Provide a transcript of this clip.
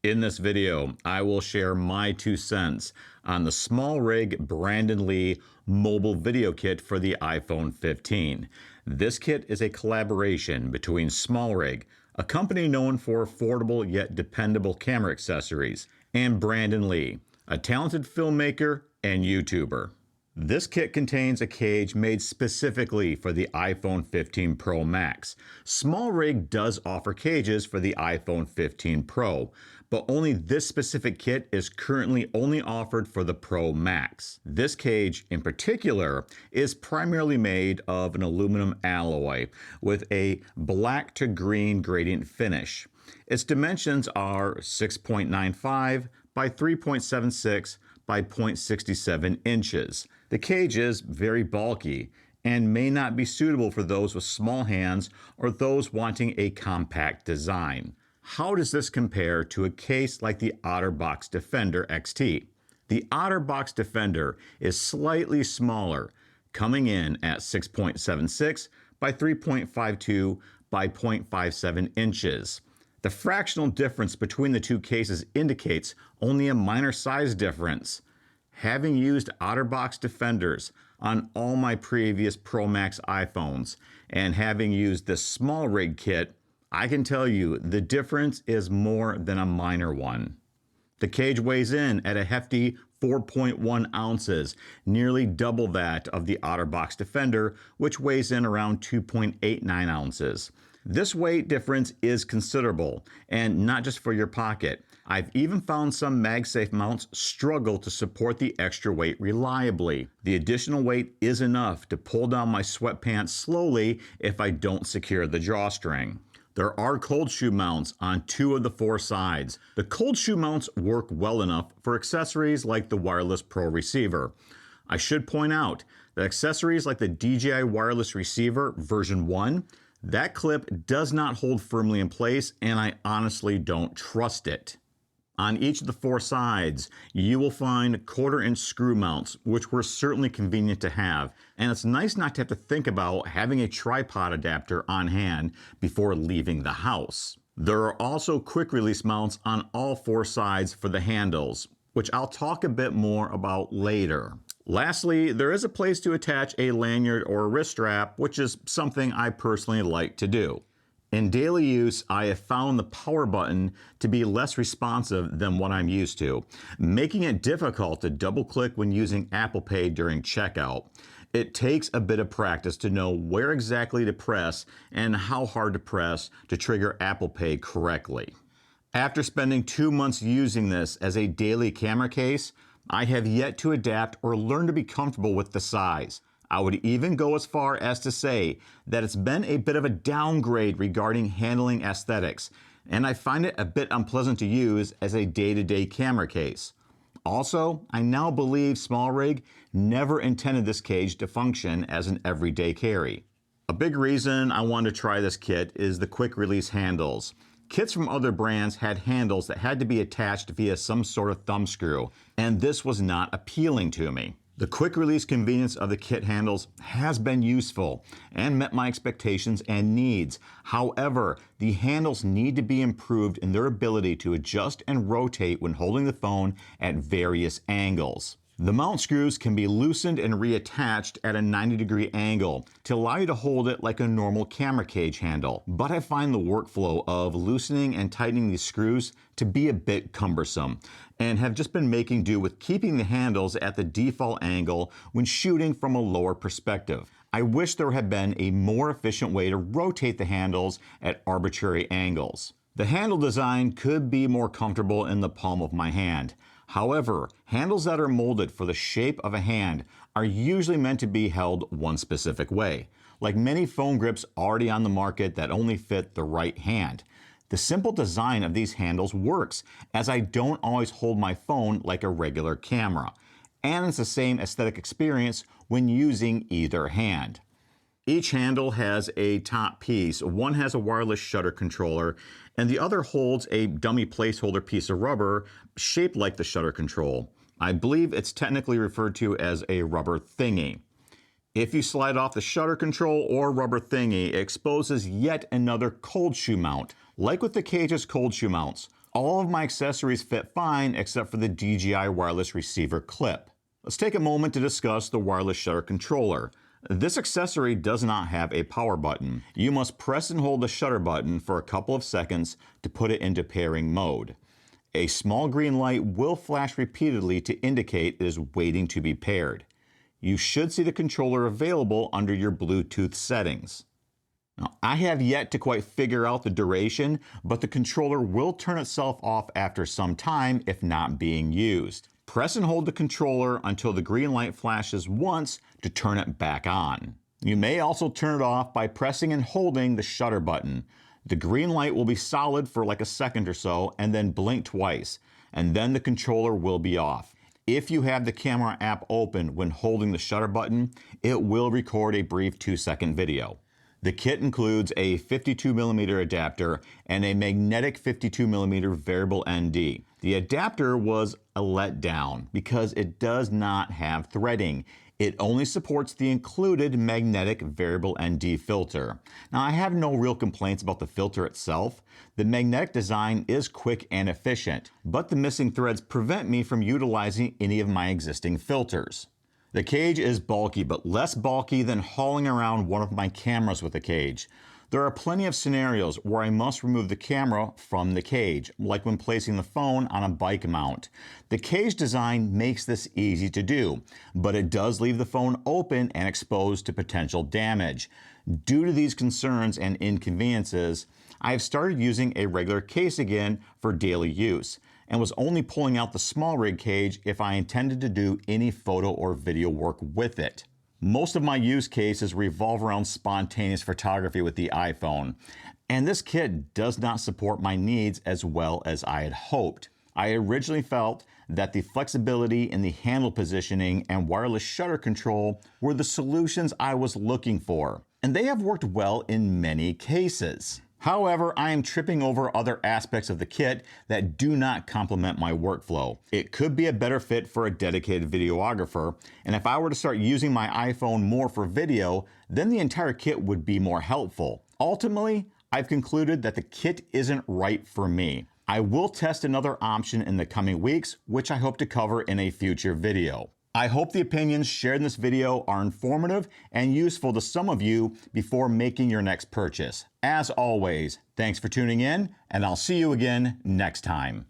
In this video, I will share my 2 cents on the SmallRig Brandon Li mobile video kit for the iPhone 15. This kit is a collaboration between SmallRig, a company known for affordable yet dependable camera accessories, and Brandon Li, a talented filmmaker and YouTuber. This kit contains a cage made specifically for the iPhone 15 Pro Max. SmallRig does offer cages for the iPhone 15 Pro, but only this specific kit is currently only offered for the Pro Max. This cage in particular is primarily made of an aluminum alloy with a black to green gradient finish. Its dimensions are 6.95 by 3.76 by 0.67 inches. The cage is very bulky and may not be suitable for those with small hands or those wanting a compact design. How does this compare to a case like the OtterBox Defender XT? The OtterBox Defender is slightly smaller, coming in at 6.76 by 3.52 by 0.57 inches. The fractional difference between the two cases indicates only a minor size difference. Having used OtterBox Defenders on all my previous Pro Max iPhones and having used this SmallRig kit, I can tell you the difference is more than a minor one. The cage weighs in at a hefty 4.1 ounces, nearly double that of the OtterBox Defender, which weighs in around 2.89 ounces. This weight difference is considerable, and not just for your pocket. I've even found some MagSafe mounts struggle to support the extra weight reliably. The additional weight is enough to pull down my sweatpants slowly if I don't secure the drawstring. There are cold shoe mounts on 2 of the 4 sides. The cold shoe mounts work well enough for accessories like the Wireless Pro receiver. I should point out that accessories like the DJI Wireless Receiver version 1, that clip does not hold firmly in place, and I honestly don't trust it. On each of the 4 sides, you will find 1/4-inch screw mounts, which were certainly convenient to have, and it's nice not to have to think about having a tripod adapter on hand before leaving the house. There are also quick release mounts on all 4 sides for the handles, which I'll talk a bit more about later. Lastly, there is a place to attach a lanyard or a wrist strap, which is something I personally like to do. In daily use, I have found the power button to be less responsive than what I'm used to, making it difficult to double-click when using Apple Pay during checkout. It takes a bit of practice to know where exactly to press and how hard to press to trigger Apple Pay correctly. After spending 2 months using this as a daily camera case, I have yet to adapt or learn to be comfortable with the size. I would even go as far as to say that it's been a bit of a downgrade regarding handling aesthetics, and I find it a bit unpleasant to use as a day-to-day camera case. Also, I now believe SmallRig never intended this cage to function as an everyday carry. A big reason I wanted to try this kit is the quick release handles. Kits from other brands had handles that had to be attached via some sort of thumb screw, and this was not appealing to me. The quick release convenience of the kit handles has been useful and met my expectations and needs. However, the handles need to be improved in their ability to adjust and rotate when holding the phone at various angles. The mount screws can be loosened and reattached at a 90-degree angle to allow you to hold it like a normal camera cage handle. But I find the workflow of loosening and tightening these screws to be a bit cumbersome, and have just been making do with keeping the handles at the default angle when shooting from a lower perspective. I wish there had been a more efficient way to rotate the handles at arbitrary angles. The handle design could be more comfortable in the palm of my hand. However, handles that are molded for the shape of a hand are usually meant to be held one specific way, like many phone grips already on the market that only fit the right hand. The simple design of these handles works, as I don't always hold my phone like a regular camera, and it's the same aesthetic experience when using either hand. Each handle has a top piece. One has a wireless shutter controller, and the other holds a dummy placeholder piece of rubber shaped like the shutter control. I believe it's technically referred to as a rubber thingy. If you slide off the shutter control or rubber thingy, it exposes yet another cold shoe mount. Like with the cage's cold shoe mounts, All of my accessories fit fine except for the DJI wireless receiver clip. Let's take a moment to discuss the wireless shutter controller. This accessory does not have a power button. You must press and hold the shutter button for a couple of seconds to put it into pairing mode. A small green light will flash repeatedly to indicate it is waiting to be paired. You should see the controller available under your Bluetooth settings. Now, I have yet to quite figure out the duration, but the controller will turn itself off after some time if not being used. Press and hold the controller until the green light flashes once to turn it back on. You may also turn it off by pressing and holding the shutter button. The green light will be solid for like a second or so and then blink twice, and then the controller will be off. If you have the camera app open when holding the shutter button, it will record a brief 2-second video. The kit includes a 52mm adapter and a magnetic 52mm variable ND. The adapter was a letdown because it does not have threading. It only supports the included magnetic variable ND filter. Now, I have no real complaints about the filter itself. The magnetic design is quick and efficient, but the missing threads prevent me from utilizing any of my existing filters. The cage is bulky, but less bulky than hauling around one of my cameras with a cage. There are plenty of scenarios where I must remove the camera from the cage, like when placing the phone on a bike mount. The cage design makes this easy to do, but it does leave the phone open and exposed to potential damage. Due to these concerns and inconveniences, I have started using a regular case again for daily use, and was only pulling out the SmallRig cage if I intended to do any photo or video work with it. Most of my use cases revolve around spontaneous photography with the iPhone, and this kit does not support my needs as well as I had hoped. I originally felt that the flexibility in the handle positioning and wireless shutter control were the solutions I was looking for, and they have worked well in many cases. However, I am tripping over other aspects of the kit that do not complement my workflow. It could be a better fit for a dedicated videographer, and if I were to start using my iPhone more for video, then the entire kit would be more helpful. Ultimately, I've concluded that the kit isn't right for me. I will test another option in the coming weeks, which I hope to cover in a future video. I hope the opinions shared in this video are informative and useful to some of you before making your next purchase. As always, thanks for tuning in, and I'll see you again next time.